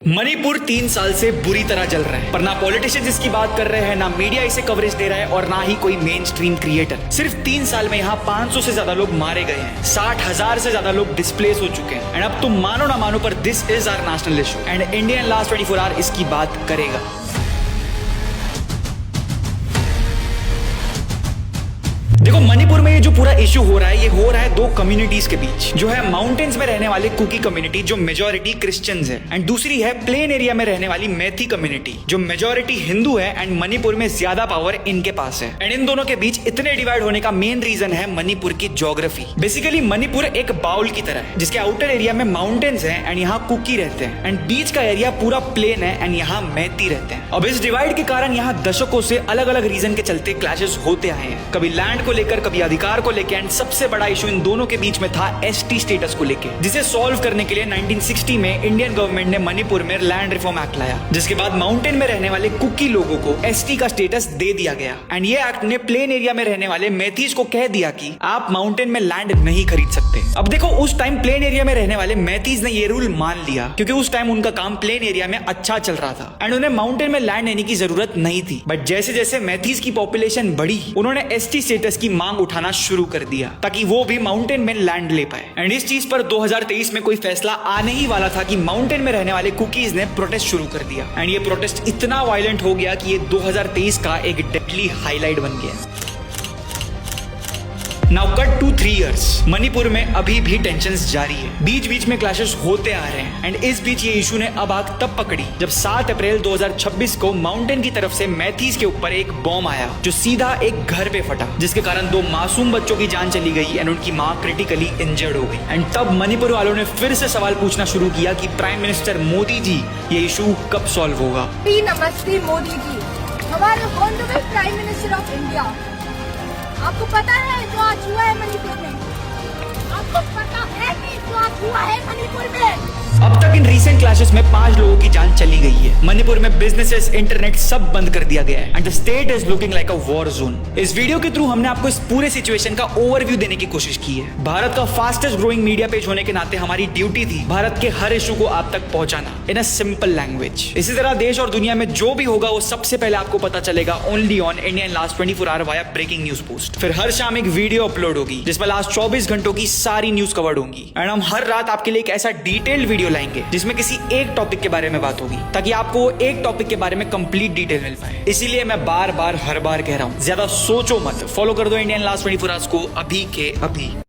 मणिपुर 3 साल से बुरी तरह जल रहा है, पर ना पॉलिटिशियंस इसकी बात कर रहे हैं, ना मीडिया इसे कवरेज दे रहा है और ना ही कोई मेन स्ट्रीम क्रिएटर। सिर्फ 3 साल में यहाँ 500 से ज्यादा लोग मारे गए हैं, 60,000 से ज्यादा लोग डिस्प्लेस हो चुके हैं। एंड अब तुम मानो ना मानो पर this is our national issue and Indian last 24 hour इसकी बात करेगा। देखो, मणिपुर में ये जो पूरा इशू हो रहा है, ये हो रहा है दो कम्युनिटीज के बीच, जो है माउंटेन्स में रहने वाले कुकी कम्युनिटी जो मेजोरिटी क्रिश्चियंस है, एंड दूसरी है प्लेन एरिया में रहने वाली मैथी कम्युनिटी जो मेजोरिटी हिंदू है एंड मणिपुर में ज्यादा पावर इनके पास है। एंड इन दोनों के बीच इतने डिवाइड होने का मेन रीजन है मणिपुर की ज्योग्राफी। बेसिकली मणिपुर एक बाउल की तरह है जिसके आउटर एरिया में माउंटेन्स है एंड यहाँ कुकी रहते हैं, एंड बीच का एरिया पूरा प्लेन है एंड यहाँ मैथी रहते हैं। अब इस डिवाइड के कारण यहाँ दशकों से अलग अलग रीजन के चलते क्लैशेस होते आए हैं, कभी लैंड को लेकर, कभी अधिकार को लेकर, एंड सबसे बड़ा इशू इन दोनों के बीच में था एसटी स्टेटस को लेकर, जिसे सॉल्व करने के लिए 1960 में इंडियन गवर्नमेंट ने मणिपुर में लैंड रिफॉर्म एक्ट लाया, जिसके बाद माउंटेन में रहने वाले कुकी लोगों को एसटी का स्टेटस दे दिया गया। एंड ये एक्ट ने प्लेन एरिया में रहने वाले मैथीज को कह दिया कि आप माउंटेन में लैंड नहीं खरीद सकते। अब देखो, उस टाइम प्लेन एरिया में रहने वाले मैथीज ने ये रूल मान लिया क्योंकि उस टाइम उनका काम प्लेन एरिया में अच्छा चल रहा था एंड उन्हें माउंटेन में लैंड लेने की जरूरत नहीं थी। बट जैसे जैसे मैथीज की पॉपुलेशन बढ़ी, उन्होंने एसटी स्टेटस की मांग उठाना शुरू कर दिया ताकि वो भी माउंटेन में लैंड ले पाए। एंड इस चीज पर 2023 में कोई फैसला आने ही वाला था कि माउंटेन में रहने वाले कुकीज ने प्रोटेस्ट शुरू कर दिया। एंड ये प्रोटेस्ट इतना वायलेंट हो गया कि ये 2023 का एक डेडली हाईलाइट बन गया। Now cut to 3 years, Manipur में अभी भी टेंशंस जारी है, बीच बीच में क्लैशेस होते आ रहे हैं। एंड इस बीच ये इशू ने अब आग तब पकड़ी जब 7 अप्रैल 2026 को माउंटेन की तरफ से मैथीज के ऊपर एक बॉम्ब आया जो सीधा एक घर पे फटा, जिसके कारण 2 मासूम बच्चों की जान चली गई एंड उनकी मां क्रिटिकली इंजर्ड हो गई। एंड तब मणिपुर वालों ने फिर से सवाल पूछना शुरू किया कि प्राइम मिनिस्टर मोदी जी, ये इशू कब सॉल्व होगा। नमस्ते मोदी जी, हमारे honourable prime minister of India, आपको पता है जो आज हुआ है मणिपुर में? आपको पता है कि जो आज हुआ है मणिपुर में? अब तक इन रीसेंट क्लैशेस में 5 लोगों की जान चली गई है। मणिपुर में बिजनेसेस, इंटरनेट सब बंद कर दिया गया है and the state is looking like a war zone. इस वीडियो के थ्रू हमने आपको इस पूरे सिचुएशन का ओवरव्यू देने की कोशिश की है। भारत का फास्टेस्ट ग्रोइंग मीडिया पेज होने के नाते हमारी ड्यूटी थी भारत के हर इशू को आप तक पहुंचाना इन अ सिंपल लैंग्वेज। इसी तरह देश और दुनिया में जो भी होगा वो सबसे पहले आपको पता चलेगा only on Indian last 24 hour via breaking news post. फिर हर शाम एक वीडियो अपलोड होगी जिसमें लास्ट 24 घंटों की सारी न्यूज कवर्ड होंगी एंड हम हर रात आपके लिए एक ऐसा डिटेल्ड वीडियो लाएंगे जिसमें किसी एक टॉपिक के बारे में बात होगी, ताकि आपको एक टॉपिक के बारे में कंप्लीट डिटेल मिल पाए। इसीलिए मैं बार बार हर बार कह रहा हूं, ज्यादा सोचो मत, फॉलो कर दो इंडियन लास्ट 24 आवर्स को अभी के अभी।